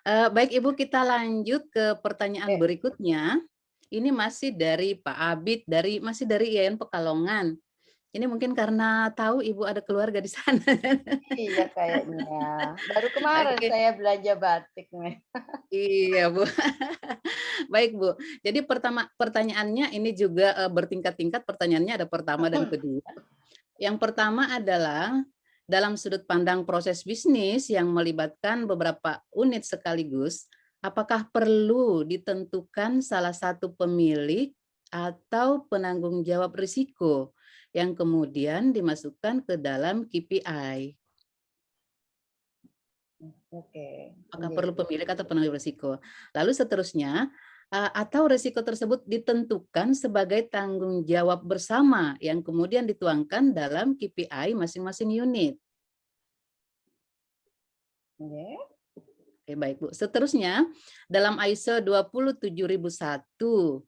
Baik Ibu, kita lanjut ke pertanyaan Oke. berikutnya. Ini masih dari Pak Abid, masih dari IAIN Pekalongan. Ini mungkin karena tahu Ibu ada keluarga di sana. Iya kayaknya. Baru kemarin Oke, saya belanja batik nih. iya Bu. Baik Bu, jadi pertanyaannya ini juga, bertingkat-tingkat, pertanyaannya ada pertama dan kedua. Yang pertama adalah, dalam sudut pandang proses bisnis yang melibatkan beberapa unit sekaligus, apakah perlu ditentukan salah satu pemilik atau penanggung jawab risiko yang kemudian dimasukkan ke dalam KPI? Oke, Apakah nggih. perlu pemilik atau penanggung jawab risiko? Lalu seterusnya, atau risiko tersebut ditentukan sebagai tanggung jawab bersama yang kemudian dituangkan dalam KPI masing-masing unit. Nggih. Oke, baik Bu. Seterusnya, dalam ISO 27001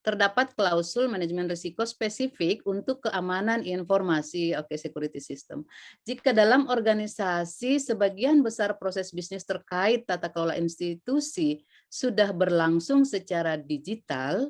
terdapat klausul manajemen risiko spesifik untuk keamanan informasi, oke, security system. Jika dalam organisasi sebagian besar proses bisnis terkait tata kelola institusi sudah berlangsung secara digital,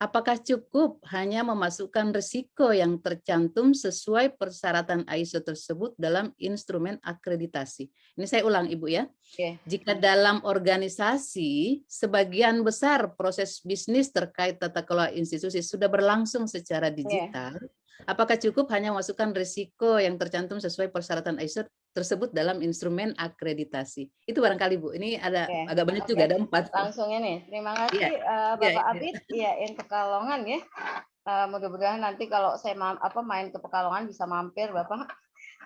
apakah cukup hanya memasukkan risiko yang tercantum sesuai persyaratan ISO tersebut dalam instrumen akreditasi? Ini saya ulang Ibu ya. Oke. Jika dalam organisasi sebagian besar proses bisnis terkait tata kelola institusi sudah berlangsung secara Nggih. digital, apakah cukup hanya memasukkan risiko yang tercantum sesuai persyaratan ISO tersebut dalam instrumen akreditasi? Itu barangkali Bu, ini ada Oke. agak banyak Oke. juga, ada 4. Langsung ini. Terima Iya, kasih, iya, Bapak iya. Abid, IAIN Pekalongan ya. Mudah-mudahan nanti kalau saya main ke Pekalongan bisa mampir Bapak.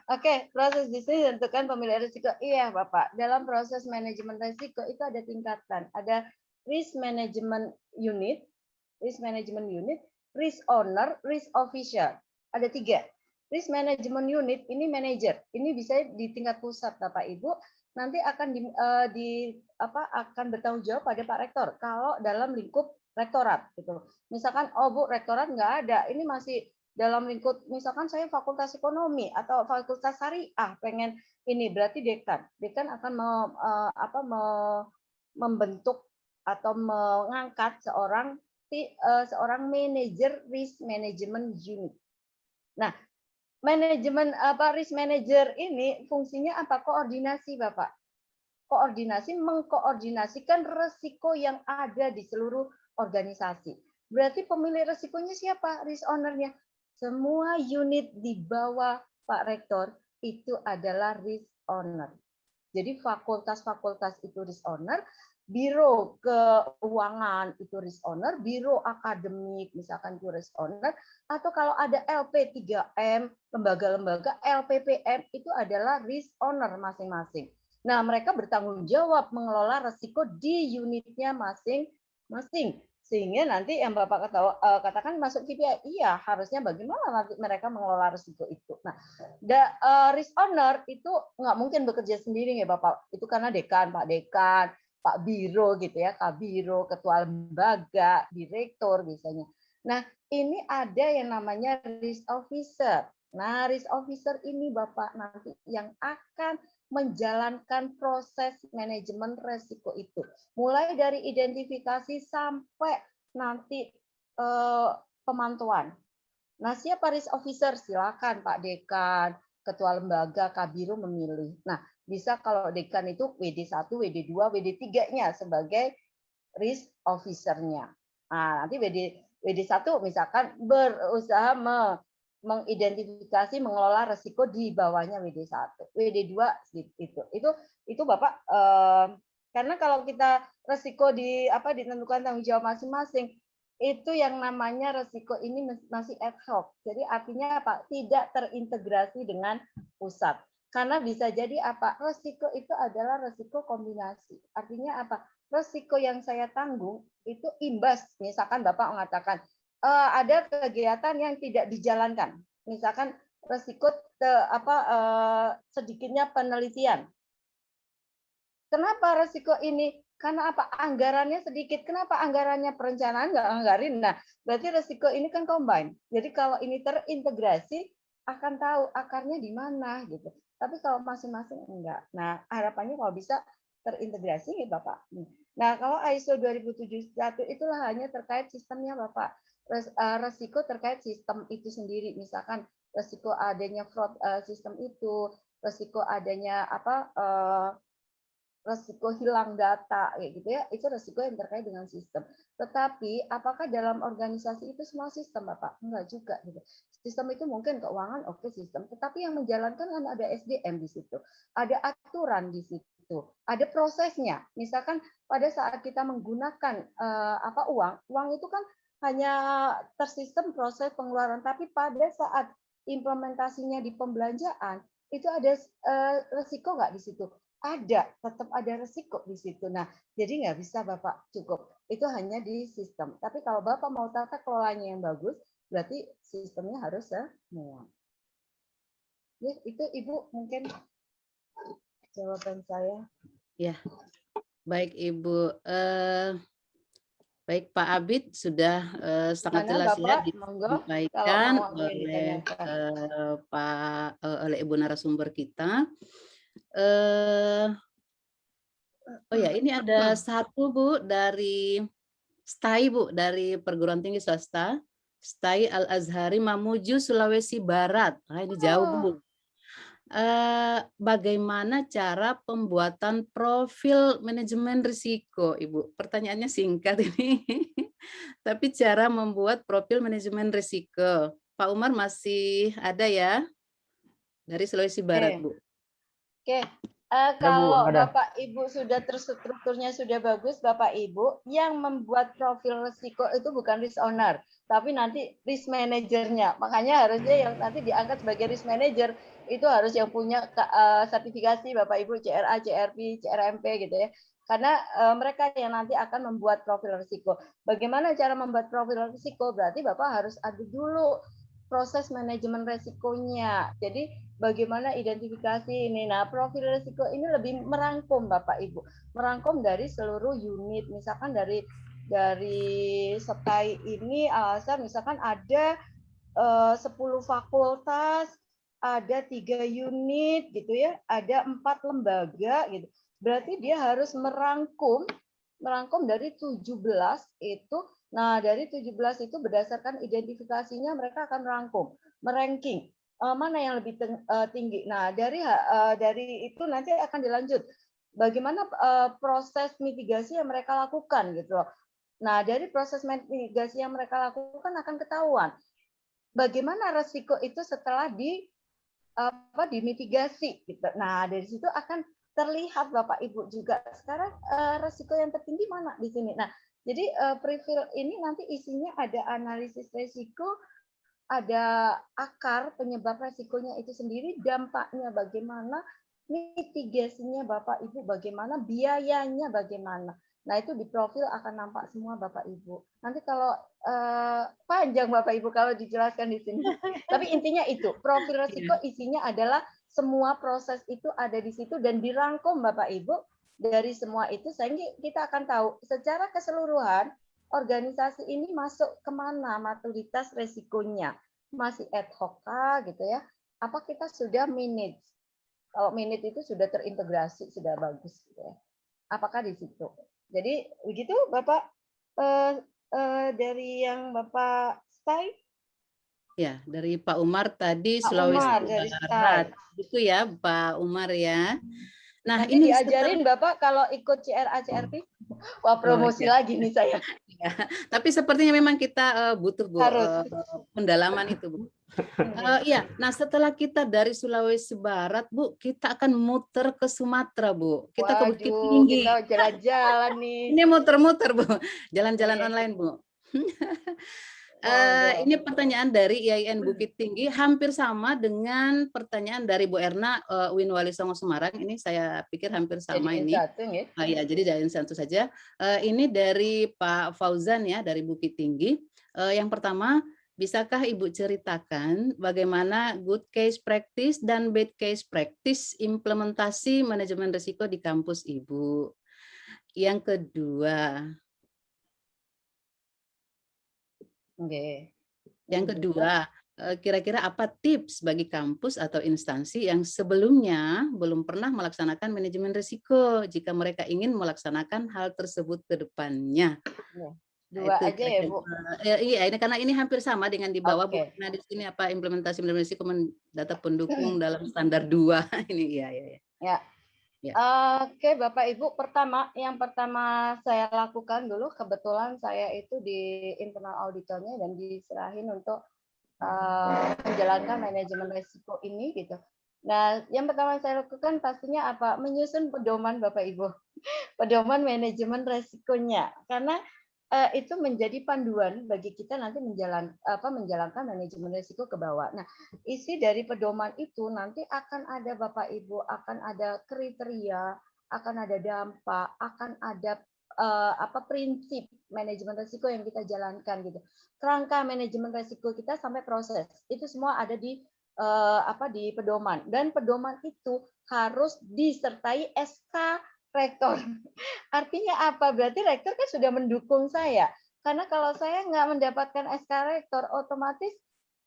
Oke, proses bisnis tentukan pemilihan risiko. Iya, Bapak. Dalam proses manajemen risiko itu ada tingkatan. Ada risk management unit, risk management unit, risk owner, risk officer. Ada 3. Risk management unit ini manajer. Ini bisa di tingkat pusat, Bapak Ibu. Nanti akan akan bertanggung jawab pada Pak Rektor kalau dalam lingkup rektorat gitu. Misalkan, oh Bu, rektorat nggak ada. Ini masih dalam lingkup, misalkan saya fakultas ekonomi atau fakultas syariah pengen ini, berarti dekan akan membentuk atau mengangkat seorang manajer risk management unit. Nah, risk manager ini fungsinya apa? Koordinasi, Bapak. Koordinasi, mengkoordinasikan resiko yang ada di seluruh organisasi. Berarti pemilik resikonya siapa? Risk owner-nya. Semua unit di bawah Pak Rektor itu adalah risk owner. Jadi fakultas-fakultas itu risk owner, biro keuangan itu risk owner, biro akademik misalkan itu risk owner, atau kalau ada LP3M, lembaga-lembaga LPPM itu adalah risk owner masing-masing. Nah, mereka bertanggung jawab mengelola risiko di unitnya masing-masing. Sehingga nanti yang Bapak katakan masuk KPI, iya harusnya bagaimana nanti mereka mengelola risiko itu. Nah, risk owner itu nggak mungkin bekerja sendiri ya Bapak. Itu karena Pak Dekan, Pak Biro gitu ya, Kabiro, Ketua Lembaga, Direktur biasanya. Nah, ini ada yang namanya risk officer. Nah, risk officer ini Bapak nanti yang akan menjalankan proses manajemen resiko itu. Mulai dari identifikasi sampai nanti pemantauan. Nah, siapa risk officer? Silakan Pak Dekan, Ketua Lembaga, Kabiro memilih. Nah, bisa kalau Dekan itu WD1, WD2, WD3-nya sebagai risk officer-nya. Nah, nanti WD1 misalkan berusaha mengidentifikasi, mengelola resiko di bawahnya WD1. WD2 itu Bapak karena kalau kita resiko ditentukan tanggung jawab masing-masing, itu yang namanya resiko ini masih ad hoc. Jadi artinya apa? Tidak terintegrasi dengan pusat. Karena bisa jadi apa? Resiko itu adalah resiko kombinasi. Artinya apa? Resiko yang saya tanggung itu imbas. Misalkan Bapak mengatakan ada kegiatan yang tidak dijalankan. Misalkan resiko sedikitnya penelitian. Kenapa resiko ini? Karena apa? Anggarannya sedikit. Kenapa anggarannya perencanaan nggak anggarin? Nah, berarti resiko ini kan combine. Jadi kalau ini terintegrasi, akan tahu akarnya di mana gitu. tapi kalau masing-masing enggak. Nah, harapannya kalau bisa terintegrasi ya Bapak. Nah, kalau ISO 2071 itulah hanya terkait sistemnya Bapak. Resiko terkait sistem itu sendiri, misalkan resiko adanya fraud sistem itu, resiko adanya resiko hilang data kayak gitu ya, itu resiko yang terkait dengan sistem. Tetapi apakah dalam organisasi itu semua sistem, Bapak? Enggak juga gitu. Sistem itu mungkin keuangan, oke sistem, tetapi yang menjalankan kan ada SDM di situ, ada aturan di situ, ada prosesnya. Misalkan pada saat kita menggunakan uang itu kan hanya tersistem proses pengeluaran, tapi pada saat implementasinya di pembelanjaan itu ada resiko nggak di situ? Ada, tetap ada resiko di situ. Nah, jadi nggak bisa Bapak cukup. Itu hanya di sistem. Tapi kalau Bapak mau tata kelolanya yang bagus, berarti sistemnya harus semua. Ya, itu Ibu mungkin jawaban saya. Ya, baik Ibu. Baik Pak Abid sudah sangat Mana jelas ya Bapak? Monggo, kalau disampaikan mau ada yang oleh ditanyakan. oleh Ibu narasumber kita. Oh ya, ini ada satu Bu dari STAI Bu, dari perguruan tinggi swasta, STAI Al Azhari Mamuju Sulawesi Barat. Nah, ini jauh Bu. Bagaimana cara pembuatan profil manajemen risiko, Ibu? Pertanyaannya singkat ini, tapi cara membuat profil manajemen risiko. Pak Umar masih ada ya? Dari Sulawesi Barat, Oke. Bu. Oke, Ada Bu, kalau ada. Bapak Ibu sudah terstrukturnya sudah bagus, Bapak Ibu yang membuat profil risiko itu bukan risk owner, tapi nanti risk manajernya. Makanya harusnya yang nanti diangkat sebagai risk manager itu harus yang punya sertifikasi Bapak Ibu CRA, CRP, CRMP gitu ya. Karena mereka yang nanti akan membuat profil risiko. Bagaimana cara membuat profil risiko? Berarti Bapak harus ada dulu proses manajemen resikonya. Jadi bagaimana identifikasi ini. Nah, profil risiko ini lebih merangkum Bapak Ibu. Merangkum dari seluruh unit. Misalkan dari SETAI ini misalkan ada 10 fakultas, ada 3 unit gitu ya, ada 4 lembaga gitu. Berarti dia harus merangkum dari 17 itu. Nah, dari 17 itu berdasarkan identifikasinya mereka akan meranking mana yang lebih tinggi. Nah, dari itu nanti akan dilanjut bagaimana proses mitigasi yang mereka lakukan gitu loh. Nah, dari proses mitigasi yang mereka lakukan akan ketahuan bagaimana resiko itu setelah dimitigasi gitu. Nah, dari situ akan terlihat Bapak Ibu juga sekarang resiko yang tertinggi mana di sini. Nah, jadi profil ini nanti isinya ada analisis resiko, ada akar penyebab resikonya itu sendiri, dampaknya bagaimana, mitigasinya Bapak Ibu bagaimana, biayanya bagaimana. Nah, itu di profil akan nampak semua Bapak Ibu. Nanti kalau panjang Bapak Ibu kalau dijelaskan di sini. Tapi intinya itu, profil resiko isinya adalah semua proses itu ada di situ dan dirangkum Bapak Ibu dari semua itu, sehingga kita akan tahu secara keseluruhan organisasi ini masuk kemana maturitas resikonya. Masih ad hoc gitu ya. Apa kita sudah manage? Kalau manage itu sudah terintegrasi, sudah bagus gitu ya. Apakah di situ? Jadi begitu Bapak dari yang Bapak STAI? Ya, dari Pak Umar tadi Pak Sulawesi Umar dari Barat. STAI. Itu ya Pak Umar ya. Nah, Nanti ini diajarin Bapak kalau ikut CRA CRP. Wah, promosi lagi nih saya. Ya, tapi sepertinya memang kita butuh Bu pendalaman itu Bu. Iya, nah setelah kita dari Sulawesi Barat Bu, kita akan muter ke Sumatera Bu. Kita ke Bukit Tinggi. Kita jalan-jalan nih. Ini muter-muter Bu, jalan-jalan online Bu. Ini pertanyaan dari IAIN Bukit Tinggi hampir sama dengan pertanyaan dari Bu Erna Winwali Songo Semarang. Ini saya pikir hampir sama ini. Ya, jadi dari satu saja. Ini dari Pak Fauzan ya dari Bukit Tinggi. Yang pertama, bisakah Ibu ceritakan bagaimana good case practice dan bad case practice implementasi manajemen risiko di kampus Ibu? Yang kedua, Oke. Yang kedua, kira-kira apa tips bagi kampus atau instansi yang sebelumnya belum pernah melaksanakan manajemen risiko jika mereka ingin melaksanakan hal tersebut ke depannya? Ya, Nah, 2 itu aja ya, kira-kira Bu? iya, ini karena ini hampir sama dengan di bawah, Bu. Oke. Nah, di sini apa implementasi manajemen risiko data pendukung dalam standar 2 ini, iya iya iya. Ya. Iya. Oke, Bapak Ibu, yang pertama saya lakukan dulu, kebetulan saya itu di internal auditornya dan diserahin untuk menjalankan manajemen risiko ini gitu. Nah, yang pertama saya lakukan pastinya apa? Menyusun pedoman Bapak Ibu, pedoman manajemen risikonya, karena itu menjadi panduan bagi kita nanti menjalankan manajemen risiko ke bawah. Nah, isi dari pedoman itu nanti akan ada Bapak Ibu, akan ada kriteria, akan ada dampak, akan ada prinsip manajemen risiko yang kita jalankan gitu. Kerangka manajemen risiko kita sampai proses itu semua ada di pedoman, dan pedoman itu harus disertai SK rektor. Artinya apa? Berarti rektor kan sudah mendukung saya. Karena kalau saya nggak mendapatkan SK rektor, otomatis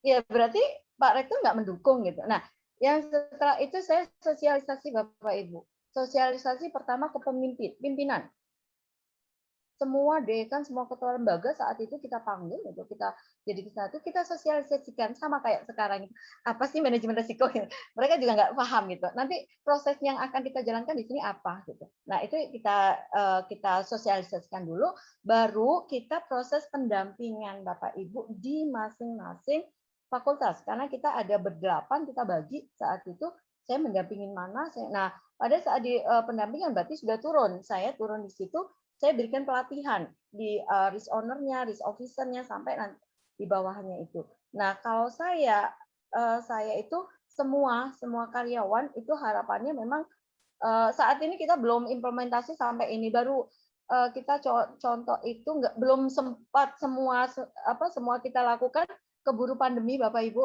ya berarti Pak Rektor nggak mendukung gitu. Nah, yang setelah itu saya sosialisasi Bapak Ibu. Sosialisasi pertama ke pimpinan. Semua dekan, semua ketua lembaga saat itu kita panggil, gitu. Kita jadi satu, kita sosialisasikan sama kayak sekarang. Apa sih manajemen risiko? Mereka juga nggak paham gitu. Nanti proses yang akan kita jalankan di sini apa gitu. Nah itu kita sosialisasikan dulu, baru kita proses pendampingan Bapak Ibu di masing-masing fakultas. Karena kita ada berdelapan, kita bagi saat itu. Saya mendampingin mana? Nah pada saat di pendampingan berarti sudah turun. Saya turun di situ. Saya berikan pelatihan di risk owner-nya, risk officer-nya, sampai nanti di bawahnya itu. Nah, kalau saya itu semua karyawan itu harapannya memang saat ini kita belum implementasi sampai ini, baru kita contoh itu belum sempat semua kita lakukan, keburu pandemi Bapak Ibu.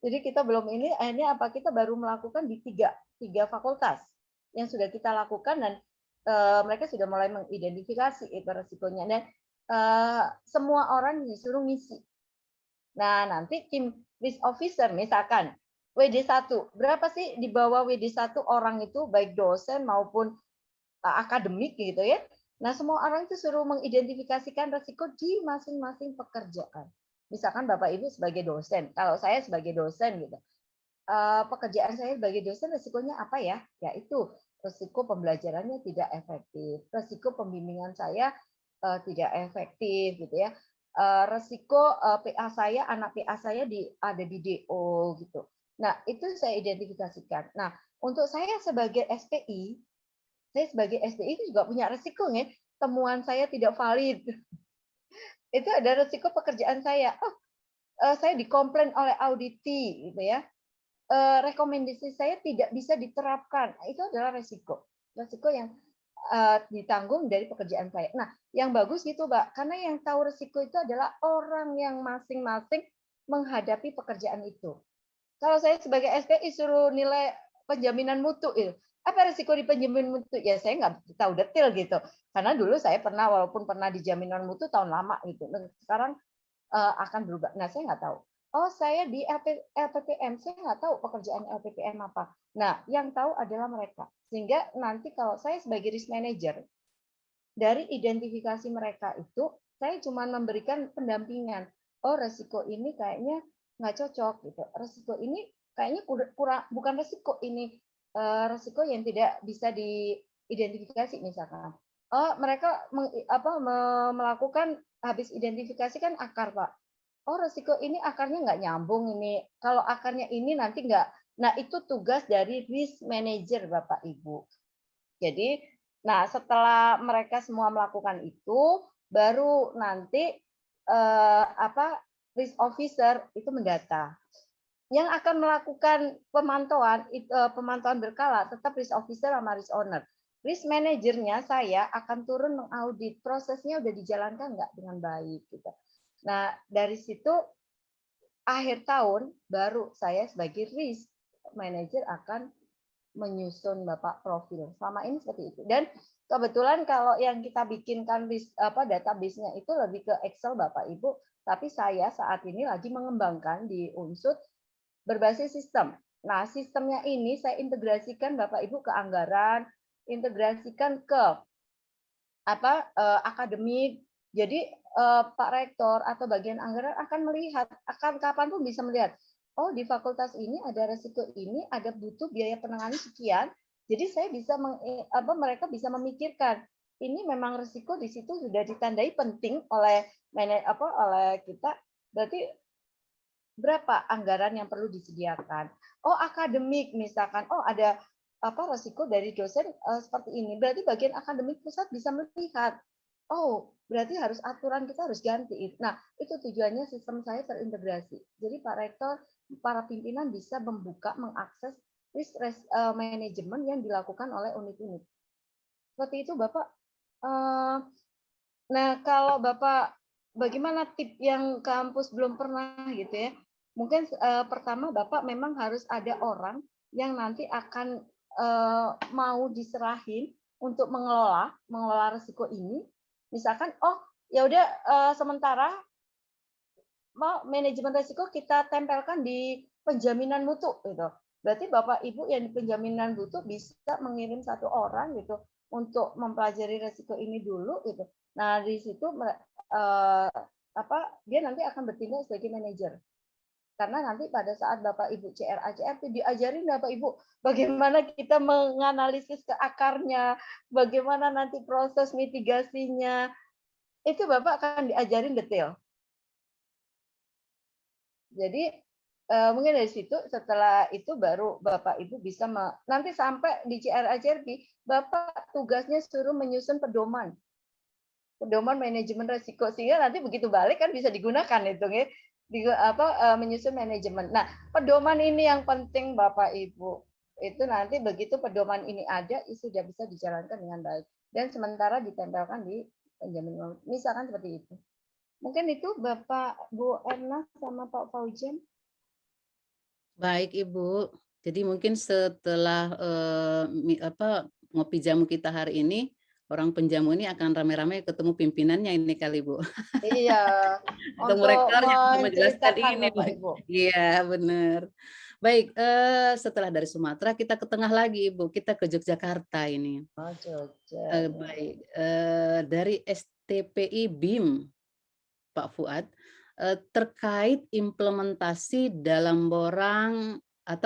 Jadi kita belum ini, akhirnya kita baru melakukan di tiga fakultas yang sudah kita lakukan, dan mereka sudah mulai mengidentifikasi itu resikonya, dan semua orang disuruh ngisi. Nah, nanti tim risk officer misalkan WD1, berapa sih di bawah WD1 orang itu, baik dosen maupun akademik gitu ya. Nah, semua orang itu suruh mengidentifikasikan resiko di masing-masing pekerjaan. Misalkan Bapak Ibu sebagai dosen, kalau saya sebagai dosen gitu. Pekerjaan saya sebagai dosen resikonya apa ya? Yaitu resiko pembelajarannya tidak efektif, resiko pembimbingan saya tidak efektif gitu ya. Resiko PA saya, anak PA saya ada di DO gitu. Nah, itu saya identifikasikan. Nah, untuk saya sebagai SPI itu juga punya resiko nih. Temuan saya tidak valid. Itu ada resiko pekerjaan saya. Saya dikomplain oleh auditi gitu ya. Rekomendasi saya tidak bisa diterapkan. Nah, itu adalah resiko yang ditanggung dari pekerjaan saya. Nah, yang bagus gitu, Mbak, karena yang tahu resiko itu adalah orang yang masing-masing menghadapi pekerjaan itu. Kalau saya sebagai SPI suruh nilai penjaminan mutu itu, apa resiko di penjaminan mutu? Ya saya nggak tahu detail gitu. Karena dulu saya walaupun pernah di jaminan mutu tahun lama gitu. Nah, sekarang akan berubah. Nah, saya nggak tahu. Oh, saya di LPPM, saya nggak tahu pekerjaan LPPM apa. Nah, yang tahu adalah mereka. Sehingga nanti kalau saya sebagai risk manager, dari identifikasi mereka itu, saya cuma memberikan pendampingan. Oh, resiko ini kayaknya nggak cocok gitu. Resiko ini kayaknya kurang, bukan resiko ini, resiko yang tidak bisa diidentifikasi misalkan. Oh, mereka melakukan habis identifikasi kan akar, Pak. Oh, resiko ini akarnya nggak nyambung ini. Kalau akarnya ini nanti nggak. Nah, itu tugas dari risk manager, Bapak Ibu. Jadi, nah setelah mereka semua melakukan itu, baru nanti risk officer itu mendata. Yang akan melakukan pemantauan berkala tetap risk officer sama risk owner. Risk manajernya saya akan turun mengaudit prosesnya udah dijalankan nggak dengan baik gitu. Nah, dari situ akhir tahun baru saya sebagai risk manager akan menyusun Bapak profil. Selama ini seperti itu. Dan kebetulan kalau yang kita bikinkan database-nya itu lebih ke Excel Bapak Ibu. Tapi saya saat ini lagi mengembangkan di Unsut berbasis sistem. Nah, sistemnya ini saya integrasikan Bapak Ibu ke anggaran, integrasikan ke akademik. Jadi Pak Rektor atau bagian anggaran akan melihat, akan kapanpun bisa melihat, oh di fakultas ini ada resiko ini, ada butuh biaya penanganan sekian. Jadi saya bisa mereka bisa memikirkan ini memang resiko di situ sudah ditandai penting oleh oleh kita. Berarti berapa anggaran yang perlu disediakan? Oh, akademik misalkan, oh ada resiko dari dosen seperti ini. Berarti bagian akademik pusat bisa melihat, oh berarti harus aturan kita harus ganti. Nah, itu tujuannya sistem saya terintegrasi. Jadi Pak Rektor, para pimpinan bisa membuka, mengakses risk management yang dilakukan oleh unit-unit. Seperti itu Bapak. Nah, kalau Bapak bagaimana tip yang kampus belum pernah gitu ya? Mungkin pertama Bapak memang harus ada orang yang nanti akan mau diserahin untuk mengelola risiko ini. Misalkan, oh ya udah sementara mau manajemen risiko kita tempelkan di penjaminan mutu gitu. Berarti Bapak Ibu yang di penjaminan mutu bisa mengirim satu orang gitu untuk mempelajari risiko ini dulu gitu. Nah, di situ dia nanti akan bertindak sebagai manajer. Karena nanti pada saat Bapak Ibu CRA CRT diajarin Bapak Ibu bagaimana kita menganalisis ke akarnya, bagaimana nanti proses mitigasinya. Itu Bapak akan diajarin detail. Jadi mungkin dari situ setelah itu baru Bapak Ibu bisa nanti sampai di CRA CRP Bapak tugasnya suruh menyusun pedoman manajemen risiko sehingga nanti begitu balik kan bisa digunakan itu ya menyusun manajemen. Nah, pedoman ini yang penting Bapak Ibu. Itu nanti begitu pedoman ini ada sudah bisa dijalankan dengan baik dan sementara ditempelkan di penjamin misalkan seperti itu. Mungkin itu Bapak Bu Erna sama Pak Faujen. Baik Ibu. Jadi mungkin setelah ngopi jamu kita hari ini, orang penjamu ini akan rame-rame ketemu pimpinannya ini kali Bu. Iya, Ketemu untuk rektornya untuk menjelaskan menceritakan ini. Bapak Ibu. Iya benar. Baik, setelah dari Sumatera kita ke tengah lagi Ibu, kita ke Yogyakarta ini. Oh, Jogja. Baik, dari STPI BIM Pak Fuad, terkait implementasi dalam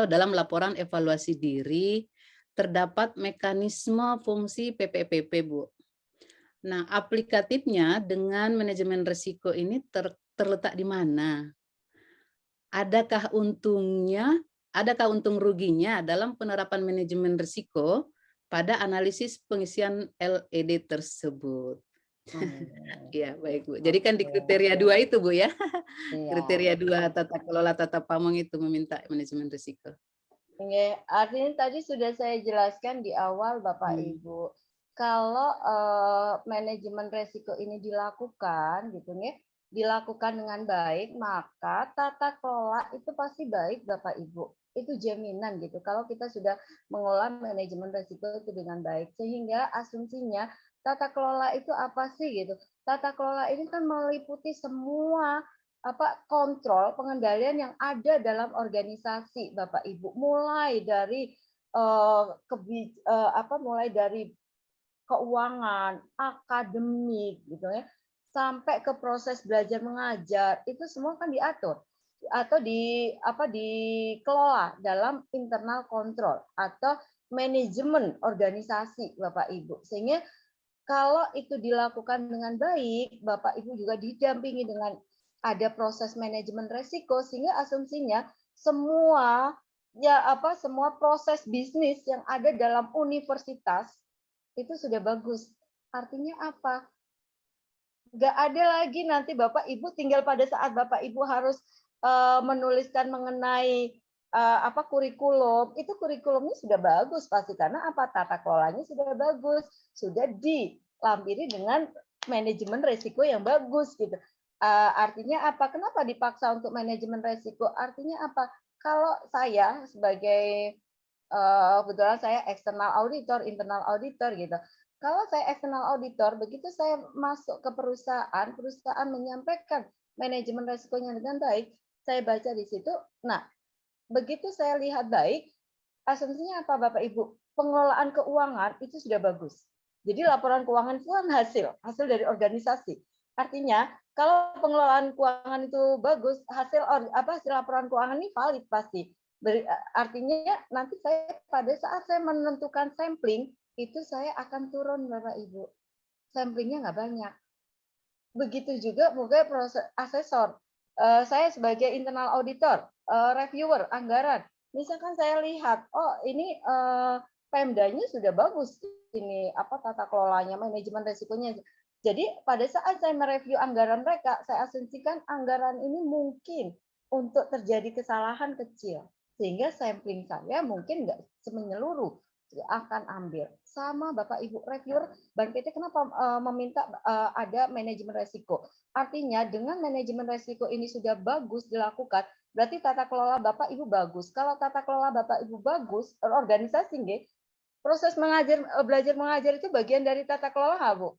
dalam laporan evaluasi diri, terdapat mekanisme fungsi PPPP, Bu. Nah, aplikatifnya dengan manajemen risiko ini terletak di mana? Adakah untung ruginya dalam penerapan manajemen risiko pada analisis pengisian LED tersebut? Iya, baik Bu. Jadi kan di kriteria 2 itu Bu ya. Iya. Kriteria 2 tata kelola tata pamong itu meminta manajemen risiko. Oke, artinya tadi sudah saya jelaskan di awal Bapak Ibu. Kalau manajemen resiko ini dilakukan gitu ya, dilakukan dengan baik, maka tata kelola itu pasti baik Bapak Ibu. Itu jaminan gitu. Kalau kita sudah mengelola manajemen resiko itu dengan baik, sehingga asumsinya tata kelola itu apa sih gitu. Tata kelola ini kan meliputi semua kontrol pengendalian yang ada dalam organisasi Bapak Ibu, mulai dari mulai dari keuangan, akademik gitu ya, sampai ke proses belajar mengajar, itu semua kan diatur atau dikelola dalam internal control atau manajemen organisasi Bapak Ibu. Sehingga kalau itu dilakukan dengan baik, Bapak Ibu juga didampingi dengan ada proses manajemen resiko sehingga asumsinya semua semua proses bisnis yang ada dalam universitas itu sudah bagus. Artinya apa? Nggak ada lagi nanti Bapak Ibu tinggal pada saat Bapak Ibu harus menuliskan mengenai kurikulum, itu kurikulumnya sudah bagus pasti karena tata kelolanya sudah bagus, sudah dilampiri dengan manajemen resiko yang bagus gitu. Artinya apa? Kenapa dipaksa untuk manajemen resiko? Artinya apa? Kalau saya sebagai kebetulan saya eksternal auditor, internal auditor gitu. Kalau saya eksternal auditor, begitu saya masuk ke perusahaan menyampaikan manajemen resikonya dengan baik, saya baca di situ. Nah, begitu saya lihat baik, asumsinya apa Bapak Ibu? Pengelolaan keuangan itu sudah bagus. Jadi laporan keuangan itu kan hasil dari organisasi. Artinya kalau pengelolaan keuangan itu bagus, hasil laporan keuangan ini valid pasti. Artinya nanti saya pada saat saya menentukan sampling itu saya akan turun Bapak Ibu. Samplingnya nggak banyak. Begitu juga mungkin proses asesor. Saya sebagai internal auditor, reviewer anggaran, misalkan saya lihat, oh ini Pemdanya sudah bagus, ini apa tata kelolanya, manajemen resikonya. Jadi pada saat saya mereview anggaran mereka, saya asumsikan anggaran ini mungkin untuk terjadi kesalahan kecil, sehingga sampling saya mungkin nggak menyeluruh akan ambil. Sama Bapak Ibu reviewer Bank PT kenapa meminta ada manajemen resiko? Artinya dengan manajemen resiko ini sudah bagus dilakukan, berarti tata kelola Bapak Ibu bagus. Kalau tata kelola Bapak Ibu bagus, organisasi nggih, proses belajar mengajar itu bagian dari tata kelola Bu.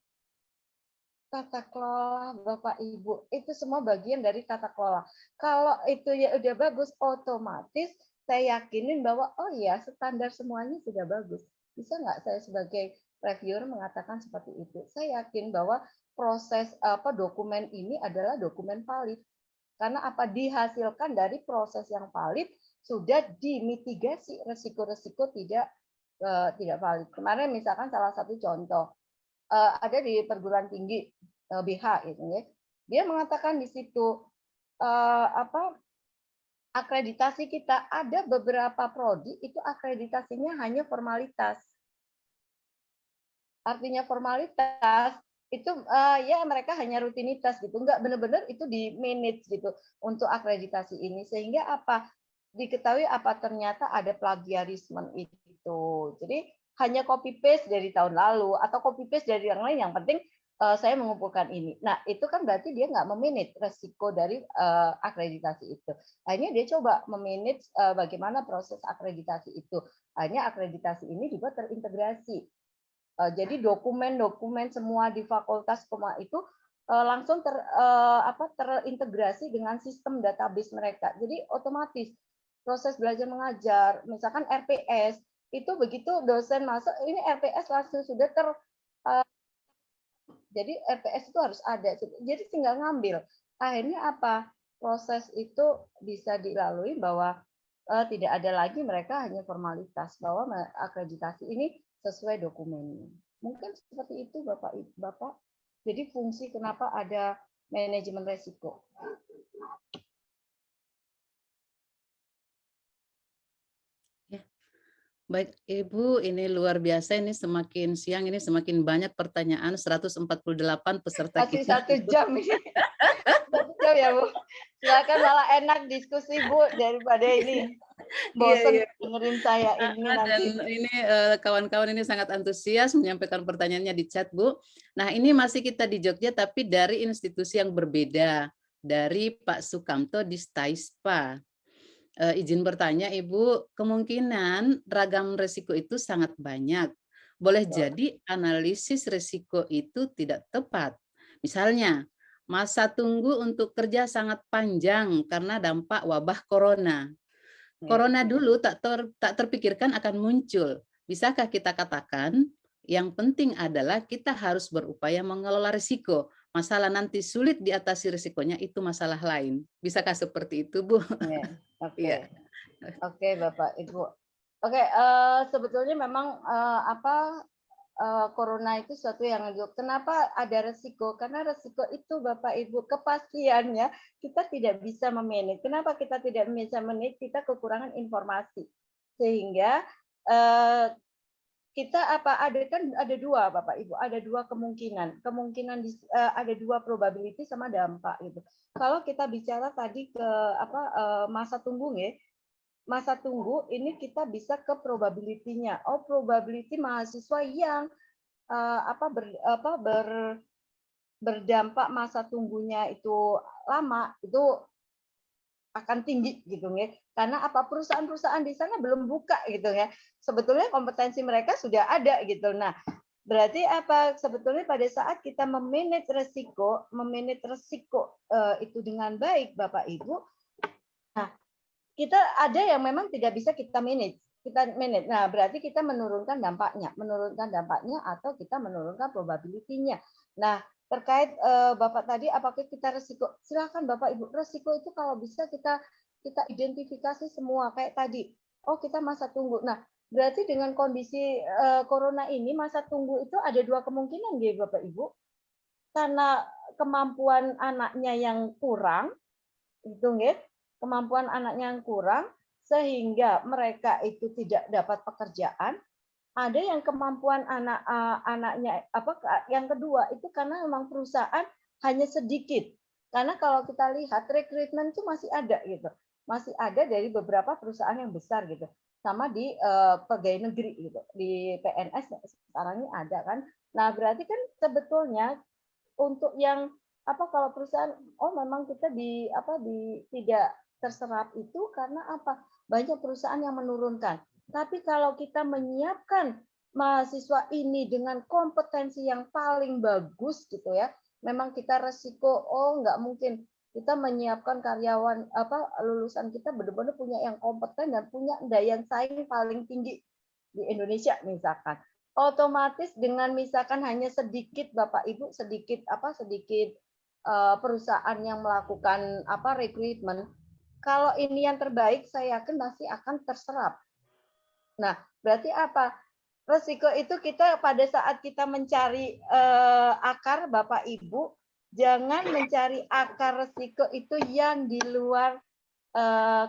Tata kelola Bapak Ibu itu semua bagian dari tata kelola. Kalau itu ya udah bagus, otomatis saya yakinin bahwa oh ya standar semuanya sudah bagus. Bisa nggak saya sebagai reviewer mengatakan seperti itu? Saya yakin bahwa proses dokumen ini adalah dokumen valid. Karena apa dihasilkan dari proses yang valid sudah dimitigasi resiko-resiko tidak valid. Kemarin misalkan salah satu contoh ada di perguruan tinggi BH itu ya. Dia mengatakan di situ akreditasi kita ada beberapa prodi itu akreditasinya hanya formalitas. Artinya formalitas itu ya mereka hanya rutinitas gitu, enggak benar-benar itu di manage gitu untuk akreditasi ini sehingga apa diketahui apa ternyata ada plagiarisme itu. Jadi hanya copy paste dari tahun lalu atau copy paste dari yang lain yang penting saya mengumpulkan ini. Nah, itu kan berarti dia nggak memanage resiko dari akreditasi itu. Akhirnya dia coba memanage bagaimana proses akreditasi itu. Akhirnya akreditasi ini juga terintegrasi. Jadi dokumen-dokumen semua di fakultas itu langsung terintegrasi dengan sistem database mereka. Jadi otomatis proses belajar mengajar, misalkan RPS, itu begitu dosen masuk, ini RPS langsung sudah jadi RPS itu harus ada. Jadi tinggal ngambil. Akhirnya apa? Proses itu bisa dilalui bahwa tidak ada lagi mereka hanya formalitas bahwa akreditasi ini sesuai dokumennya. Mungkin seperti itu Bapak. Jadi fungsi kenapa ada manajemen resiko. Baik, Ibu, ini luar biasa, ini semakin siang, ini semakin banyak pertanyaan, 148 peserta Masih kita. 1 jam ini. 1 jam ya, Bu. Silakan malah enak diskusi, Bu, daripada ini. Bosen dengerin saya ini nanti. Dan ini kawan-kawan ini sangat antusias menyampaikan pertanyaannya di chat, Bu. Nah, ini masih kita di Jogja, tapi dari institusi yang berbeda, dari Pak Sukamto di Staispa. Izin bertanya Ibu, kemungkinan ragam risiko itu sangat banyak. Boleh jadi analisis risiko itu tidak tepat. Misalnya, masa tunggu untuk kerja sangat panjang karena dampak wabah corona. Corona dulu tak terpikirkan akan muncul. Bisakah kita katakan yang penting adalah kita harus berupaya mengelola risiko. Masalah nanti sulit diatasi risikonya itu masalah lain. Bisakah seperti itu, Bu? Oke. Oke, Bapak Ibu. Oke, sebetulnya memang corona itu suatu yang kenapa ada resiko? Karena resiko itu Bapak Ibu kepastiannya kita tidak bisa memanage. Kenapa kita tidak bisa manage? Kita kekurangan informasi. Sehingga kita ada dua Bapak Ibu, ada dua kemungkinan ada dua probability sama dampak gitu. Kalau kita bicara tadi ke masa tunggu ya, masa tunggu ini kita bisa ke probability-nya. Oh, probability mahasiswa yang berdampak masa tunggunya itu lama itu akan tinggi gitu ya. Karena apa perusahaan-perusahaan di sana belum buka gitu ya. Sebetulnya kompetensi mereka sudah ada gitu. Nah, Berarti apa? Sebetulnya pada saat kita memanage resiko itu dengan baik, Bapak Ibu. Nah, kita ada yang memang tidak bisa kita manage. Nah, berarti kita menurunkan dampaknya atau kita menurunkan probability-nya. Nah, terkait Bapak tadi, apakah kita resiko? Silakan Bapak Ibu. Resiko itu kalau bisa kita identifikasi semua kayak tadi. Oh, kita masa tunggu. Nah, berarti dengan kondisi corona ini masa tunggu itu ada dua kemungkinan, ya Bapak Ibu. Karena kemampuan anaknya yang kurang, itu nggih, kemampuan anaknya yang kurang sehingga mereka itu tidak dapat pekerjaan. Ada yang kemampuan anaknya yang kedua itu karena memang perusahaan hanya sedikit. Karena kalau kita lihat rekrutmen itu masih ada gitu. Masih ada dari beberapa perusahaan yang besar gitu. Sama di pegawai negeri gitu. Di PNS sekarang ini ada kan. Nah, berarti kan sebetulnya untuk yang kalau perusahaan memang kita tidak terserap itu karena apa? Banyak perusahaan yang menurunkan. Tapi kalau kita menyiapkan mahasiswa ini dengan kompetensi yang paling bagus gitu ya, memang kita resiko nggak mungkin kita menyiapkan karyawan lulusan kita benar-benar punya yang kompeten dan punya daya saing paling tinggi di Indonesia misalkan. Otomatis dengan misalkan hanya sedikit Bapak Ibu sedikit perusahaan yang melakukan rekrutmen, kalau ini yang terbaik saya yakin masih akan terserap. Nah, berarti apa? Resiko itu kita pada saat kita mencari akar Bapak Ibu, jangan mencari akar resiko itu yang di luar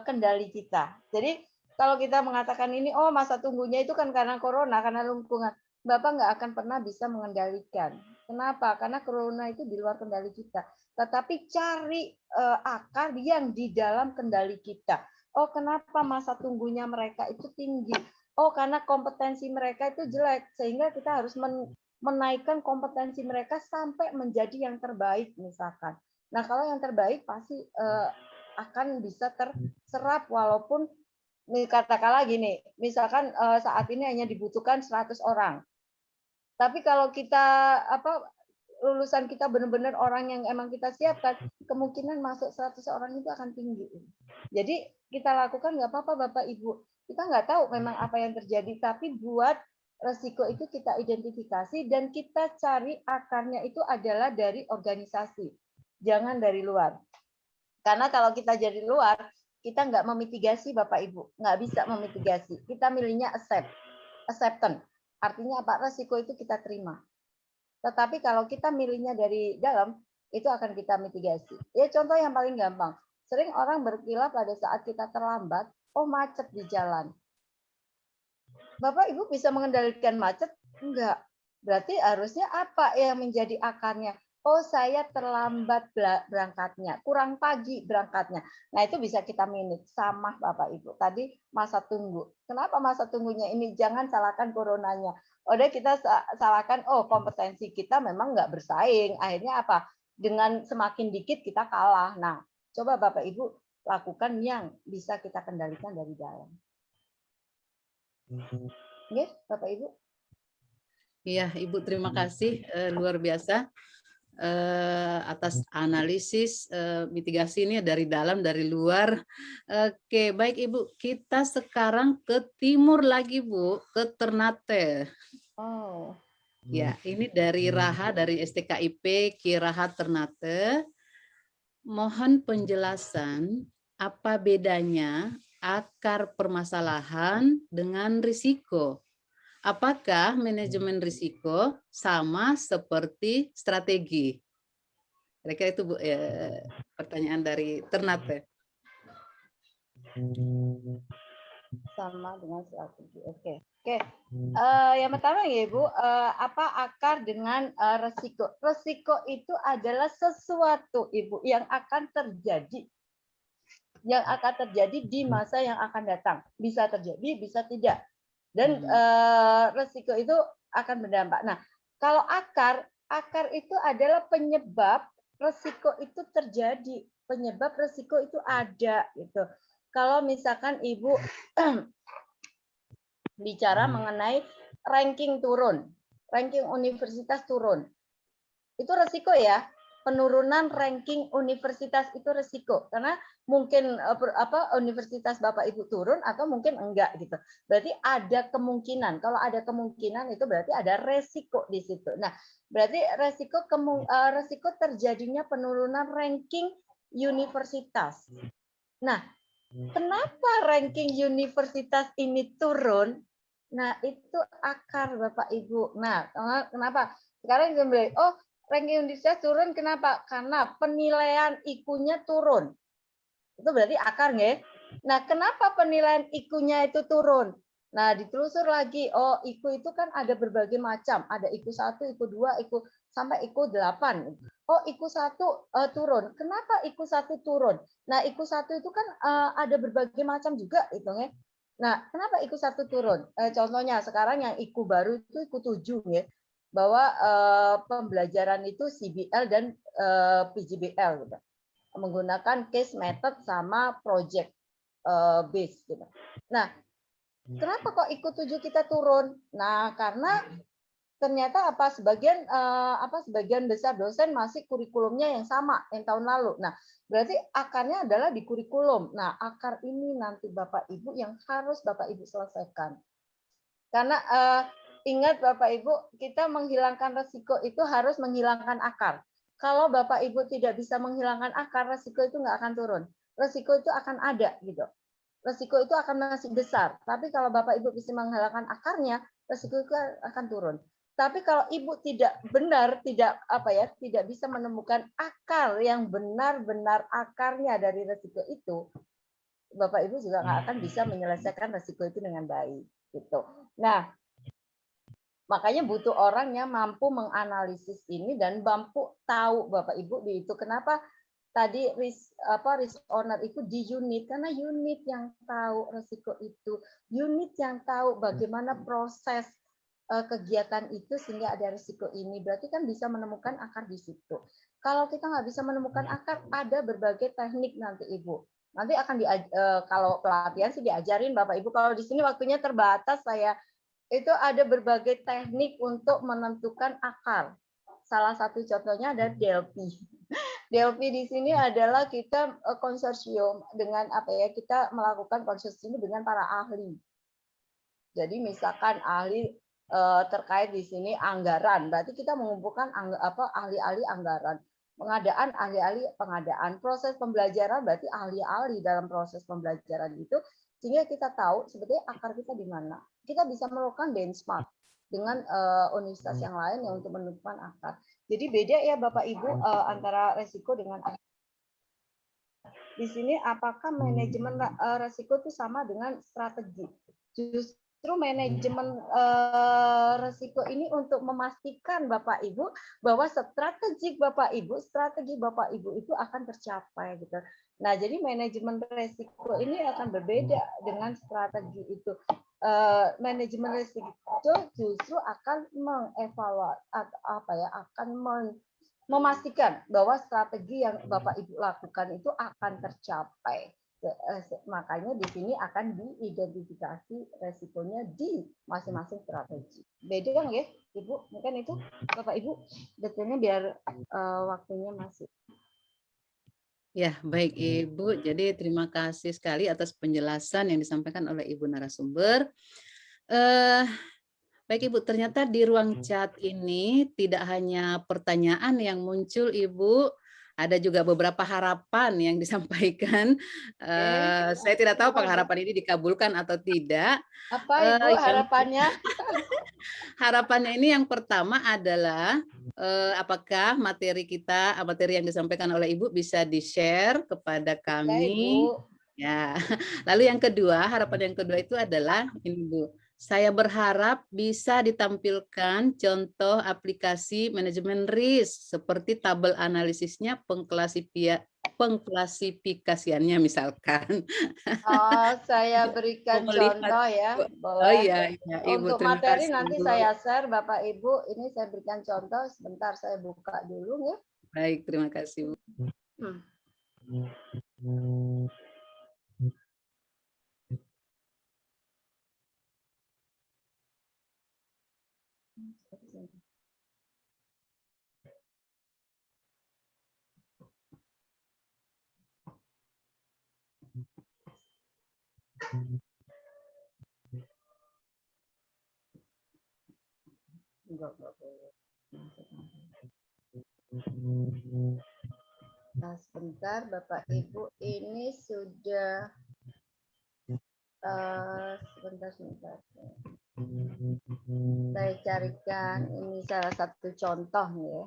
kendali kita. Jadi kalau kita mengatakan ini, masa tunggunya itu kan karena corona, karena lingkungan, Bapak nggak akan pernah bisa mengendalikan. Kenapa? Karena corona itu di luar kendali kita. Tetapi cari akar yang di dalam kendali kita. Oh, kenapa masa tunggunya mereka itu tinggi? Oh, karena kompetensi mereka itu jelek, sehingga kita harus menaikkan kompetensi mereka sampai menjadi yang terbaik misalkan. Nah, kalau yang terbaik pasti akan bisa terserap walaupun katakanlah gini, misalkan saat ini hanya dibutuhkan 100 orang. Tapi kalau kita lulusan kita benar-benar orang yang emang kita siapkan, kemungkinan masuk 100 orang itu akan tinggi. Jadi kita lakukan nggak apa-apa Bapak Ibu. Kita nggak tahu memang apa yang terjadi, tapi buat resiko itu kita identifikasi dan kita cari akarnya itu adalah dari organisasi, jangan dari luar. Karena kalau kita jadi luar, kita nggak memitigasi Bapak Ibu, nggak bisa memitigasi. Kita milihnya acceptance. Artinya apa? Resiko itu kita terima. Tetapi kalau kita milihnya dari dalam, itu akan kita mitigasi. Ya contoh yang paling gampang. Sering orang berkilah pada saat kita terlambat, macet di jalan. Bapak Ibu bisa mengendalikan macet? Enggak. Berarti harusnya apa yang menjadi akarnya? Saya terlambat berangkatnya, kurang pagi berangkatnya. Nah, itu bisa kita manage sama Bapak Ibu. Tadi masa tunggu. Kenapa masa tunggunya ini? Jangan salahkan coronanya. Udah kita salahkan, kompetensi kita memang nggak bersaing. Akhirnya apa? Dengan semakin dikit kita kalah. Nah, coba Bapak Ibu lakukan yang bisa kita kendalikan dari dalam. Ya, Bapak Ibu. Iya, Ibu terima kasih luar biasa atas analisis mitigasi ini dari dalam dari luar. Oke, baik Ibu, kita sekarang ke timur lagi Bu, ke Ternate. Ya, ini dari Raha dari STKIP Ki Raha Ternate. Mohon penjelasan apa bedanya akar permasalahan dengan risiko. Apakah manajemen risiko sama seperti strategi? Kira-kira itu Bu, pertanyaan dari Ternate. Sama dengan strategi. Oke. Yang pertama ya Ibu, apa akar dengan resiko? Resiko itu adalah sesuatu Ibu yang akan terjadi. Yang akan terjadi di masa yang akan datang. Bisa terjadi, bisa tidak. Dan resiko itu akan berdampak. Nah, kalau akar itu adalah penyebab resiko itu terjadi. Penyebab resiko itu ada gitu. Kalau misalkan Ibu bicara mengenai ranking turun. ranking universitas turun. Itu resiko ya. Penurunan ranking universitas itu resiko karena mungkin universitas Bapak Ibu turun atau mungkin enggak gitu. Berarti ada kemungkinan. Kalau ada kemungkinan itu berarti ada resiko di situ. Nah, berarti resiko terjadinya penurunan ranking universitas. Nah, kenapa ranking universitas ini turun? Nah, itu akar Bapak Ibu. Nah, kenapa? Sekarang saya bilang, oh, ranking universitas turun kenapa? Karena penilaian IQ-nya turun. Itu berarti akar nggak? Nah, kenapa penilaian IQ-nya itu turun? Nah, ditelusur lagi. Oh, IQ itu kan ada berbagai macam. Ada IQ 1, IQ 2, IQ sampai IQ 8. Oh, IQ 1 turun. Kenapa IQ 1 turun? Nah, IQ 1 itu kan ada berbagai macam juga itu ya. Nah, kenapa IQ 1 turun? Contohnya sekarang yang IQ baru itu IQ 7 ya. Bahwa pembelajaran itu CBL dan PJBL gitu, menggunakan case method sama project base gitu. Nah, kenapa kok IQ 7 kita turun? Nah, karena ternyata sebagian besar dosen masih kurikulumnya yang sama yang tahun lalu. Nah, berarti akarnya adalah di kurikulum. Nah, akar ini nanti Bapak Ibu yang harus Bapak Ibu selesaikan. Karena ingat Bapak Ibu, kita menghilangkan resiko itu harus menghilangkan akar. Kalau Bapak Ibu tidak bisa menghilangkan akar, resiko itu nggak akan turun. Resiko itu akan ada gitu. Resiko itu akan masih besar. Tapi kalau Bapak Ibu bisa menghilangkan akarnya, resiko itu akan turun. Tapi kalau Ibu tidak tidak bisa menemukan akar yang benar-benar akarnya dari resiko itu, Bapak Ibu juga nggak akan bisa menyelesaikan resiko itu dengan baik gitu. Nah, makanya butuh orang yang mampu menganalisis ini dan mampu tahu Bapak Ibu di itu. Kenapa tadi risk owner itu di unit? Karena unit yang tahu resiko itu, unit yang tahu bagaimana proses kegiatan itu sehingga ada risiko ini. Berarti kan bisa menemukan akar di situ. Kalau kita nggak bisa menemukan akar, ada berbagai teknik nanti Ibu. Nanti akan kalau pelatihan sih diajarin Bapak Ibu. Kalau di sini waktunya terbatas, saya itu ada berbagai teknik untuk menentukan akar. Salah satu contohnya ada Delphi. Delphi di sini adalah kita konsorsium dengan kita melakukan konsorsium dengan para ahli. Jadi misalkan ahli terkait di sini anggaran, berarti kita mengumpulkan ahli-ahli anggaran, pengadaan ahli-ahli pengadaan, proses pembelajaran berarti ahli-ahli dalam proses pembelajaran itu, sehingga kita tahu sebetulnya akar kita di mana. Kita bisa melakukan benchmark dengan universitas yang lain yang untuk menentukan akar. Jadi beda ya Bapak Ibu antara resiko dengan akar. Di sini apakah manajemen resiko itu sama dengan strategi? Justru manajemen resiko ini untuk memastikan Bapak Ibu bahwa strategi Bapak Ibu itu akan tercapai gitu. Nah, jadi manajemen resiko ini akan berbeda dengan strategi itu. Manajemen risiko justru akan mengevaluasi akan memastikan bahwa strategi yang Bapak Ibu lakukan itu akan tercapai. Makanya di sini akan diidentifikasi resikonya di masing-masing strategi. Beda kan ya, Ibu? Mungkin itu Bapak Ibu detailnya biar waktunya masih. Ya, baik Ibu. Jadi terima kasih sekali atas penjelasan yang disampaikan oleh Ibu narasumber. Baik Ibu, ternyata di ruang chat ini tidak hanya pertanyaan yang muncul Ibu, ada juga beberapa harapan yang disampaikan. Saya tidak tahu apakah harapan ini dikabulkan atau tidak. Apa Ibu harapannya? Harapannya ini yang pertama adalah apakah materi yang disampaikan oleh Ibu bisa di-share kepada kami. Ya. Lalu yang kedua, harapan yang kedua itu adalah ini Bu. Saya berharap bisa ditampilkan contoh aplikasi manajemen risk seperti tabel analisisnya, pengklasifikasiannya misalkan. Oh, saya berikan contoh ya, boleh. Oh iya, Ibu, untuk terima materi kasih, nanti Bu. saya share Bapak Ibu. Ini saya berikan contoh. Sebentar saya buka dulu ya. Baik, terima kasih, Bu. Enggak boleh. Nah, sebentar Bapak Ibu, ini sudah sebentar. Saya carikan ini salah satu contoh nih ya.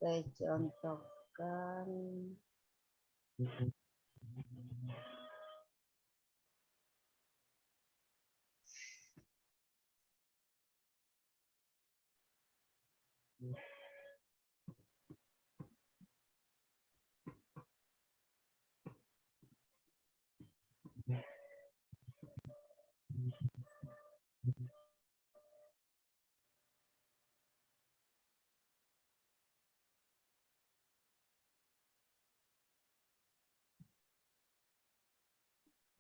Saya contohkan.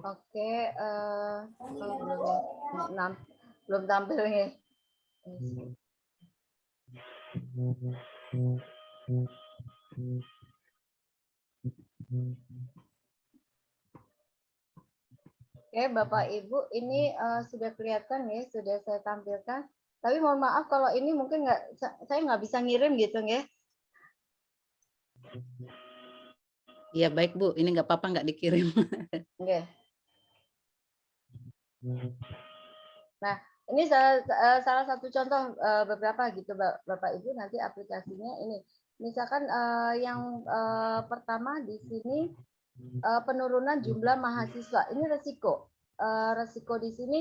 Oke, kalau belum tampil nih. Oke, Bapak Ibu, ini sudah kelihatan ya, sudah saya tampilkan. Tapi mohon maaf kalau ini mungkin saya nggak bisa ngirim gitu ya. Iya baik Bu, ini nggak apa-apa nggak dikirim. Oke. Nah, ini salah satu contoh beberapa gitu Bapak Ibu, nanti aplikasinya ini. Misalkan yang pertama di sini penurunan jumlah mahasiswa. Ini resiko. Resiko di sini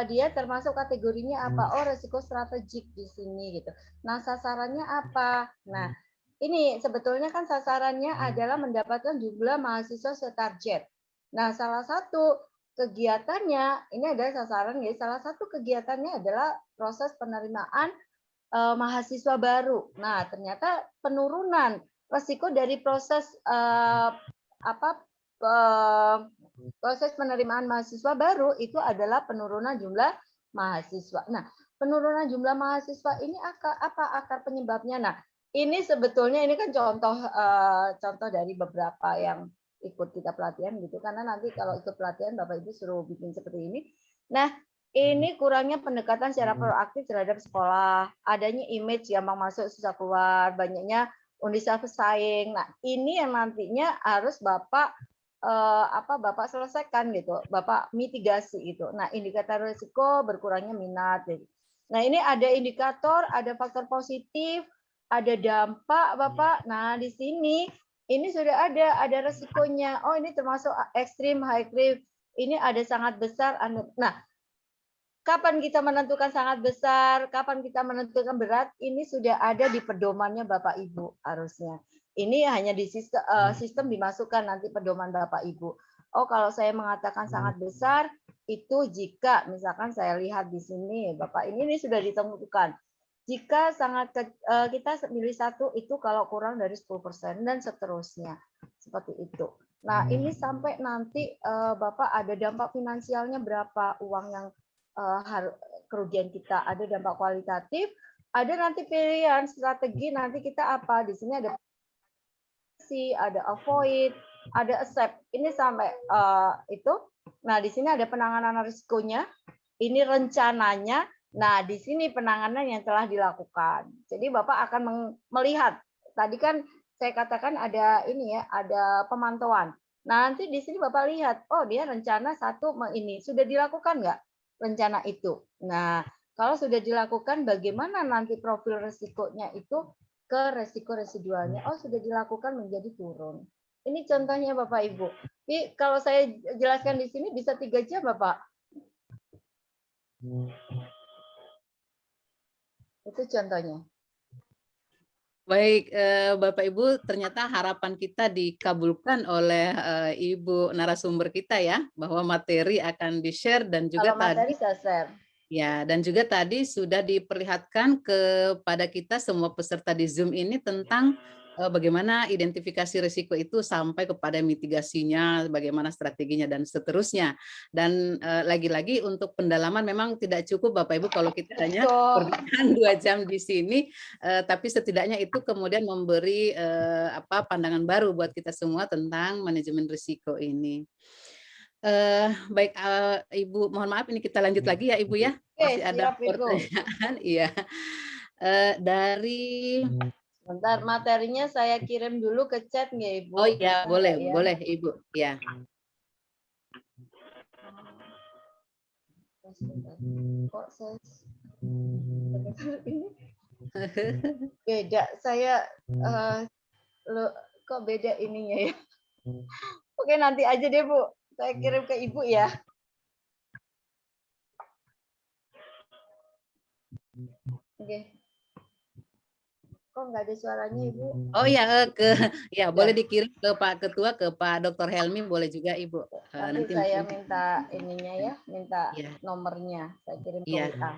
dia termasuk kategorinya apa? Oh, resiko strategik di sini gitu. Nah, sasarannya apa? Nah, ini sebetulnya kan sasarannya adalah mendapatkan jumlah mahasiswa setarget. Nah, salah satu kegiatannya ini adalah sasaran ya. Salah satu kegiatannya adalah proses penerimaan mahasiswa baru. Nah, ternyata penurunan resiko dari proses proses penerimaan mahasiswa baru itu adalah penurunan jumlah mahasiswa. Nah, penurunan jumlah mahasiswa ini apa akar penyebabnya? Nah, ini sebetulnya ini kan contoh dari beberapa yang ikut kita pelatihan gitu, karena nanti kalau ikut pelatihan Bapak Ibu suruh bikin seperti ini. Nah, ini kurangnya pendekatan secara proaktif terhadap sekolah, adanya image gampang masuk susah keluar, banyaknya undi pesaing. Nah, ini yang nantinya harus Bapak Bapak selesaikan gitu, Bapak mitigasi gitu. Nah, indikator risiko berkurangnya minat. Gitu. Nah, ini ada indikator, ada faktor positif, ada dampak Bapak. Nah, di sini ini sudah ada resikonya. Oh, ini termasuk ekstrim, high risk. Ini ada sangat besar. Nah, kapan kita menentukan sangat besar, kapan kita menentukan berat, ini sudah ada di pedomannya Bapak Ibu harusnya. Ini hanya di sistem dimasukkan nanti pedoman Bapak Ibu. Oh, kalau saya mengatakan sangat besar, itu jika misalkan saya lihat di sini, Bapak ini sudah ditemukan. Jika kita pilih satu itu kalau kurang dari 10% dan seterusnya. Seperti itu. Nah, ini sampai nanti Bapak ada dampak finansialnya berapa, uang yang kerugian kita, ada dampak kualitatif, ada nanti pilihan strategi, nanti kita apa, di sini ada avoid, ada accept, ini sampai itu. Nah, di sini ada penanganan risikonya, ini rencananya, nah di sini penanganan yang telah dilakukan. Jadi Bapak akan melihat, tadi kan saya katakan ada ini ya, ada pemantauan. Nah, nanti di sini Bapak lihat, oh dia rencana satu ini sudah dilakukan nggak rencana itu. Nah, kalau sudah dilakukan, bagaimana nanti profil resikonya itu ke resiko residualnya? Oh, sudah dilakukan menjadi turun. Ini contohnya Bapak Ibu. Jadi kalau saya jelaskan di sini bisa 3 jam Bapak. Itu contohnya. Baik, Bapak Ibu, ternyata harapan kita dikabulkan oleh, Ibu narasumber kita ya, bahwa materi akan di-share dan juga Kalau materi tadi saya share. ya, dan juga tadi sudah diperlihatkan kepada kita semua peserta di Zoom ini tentang, bagaimana identifikasi risiko itu sampai kepada mitigasinya, bagaimana strateginya dan seterusnya. Dan, lagi-lagi untuk pendalaman memang tidak cukup Bapak Ibu kalau kita hanya Betul. bertahan 2 jam di sini, tapi setidaknya itu kemudian memberi, pandangan baru buat kita semua tentang manajemen risiko ini. Baik, Ibu, mohon maaf ini kita lanjut lagi ya, Ibu, ya. Oke, Masih ada siap Ibu. pertanyaan iya. Dari Bentar, materinya saya kirim dulu ke chat nggak Ibu? oh iya, Bisa boleh nggak ya? boleh, Ibu, ya. Sebentar. Kok saya ini beda, saya, lo kok beda ininya ya? Oke, nanti aja deh Bu, saya kirim ke Ibu ya. Oke. Kok nggak ada suaranya Ibu? Oh iya, ya boleh Ya, dikirim ke Pak Ketua, ke Pak Dokter Helmi boleh juga, Ibu. nanti Nanti saya mungkin minta ininya ya, minta iya nomornya, saya kirim ke iya. WA.